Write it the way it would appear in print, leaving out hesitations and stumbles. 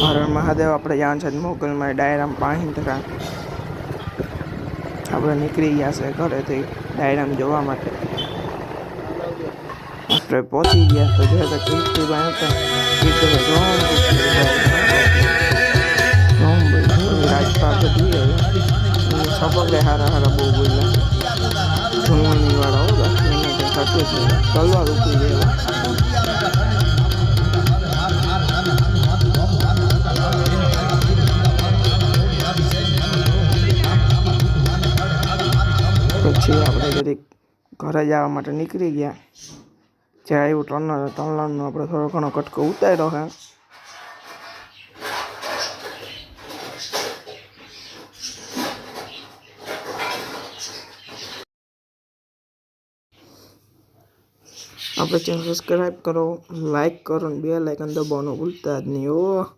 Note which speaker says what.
Speaker 1: હર મહાદેવ આપણે જાણ છે મોગલમાં ડાયરામ પાણી ધરા આપણે નીકળી ગયા છે ઘરેથી ડાયરામ જોવા માટે. આપણે પહોંચી ગયા તો જો તો કીર્તિભાઈ હતા. કીર્તિભાઈ રાજપાટ બધી સપોકે હારા બહુ બોલ્યા. જૂનવાની વાળા હો બાકી થતું જ નહીં. તલવાર ઉકળી દેવા. પછી આપણે જરીક ઘરે જવા માટે નીકળી ગયા. જ્યાં એવું તણલાનો આપણે થોડો ઘણો કટકો ઉતાર્યો છે. આપણે ચેનલ સબસ્ક્રાઈબ કરો, લાઈક કરો અને બે લાઇકન દબાવવાનું ભૂલતા જ નહીં.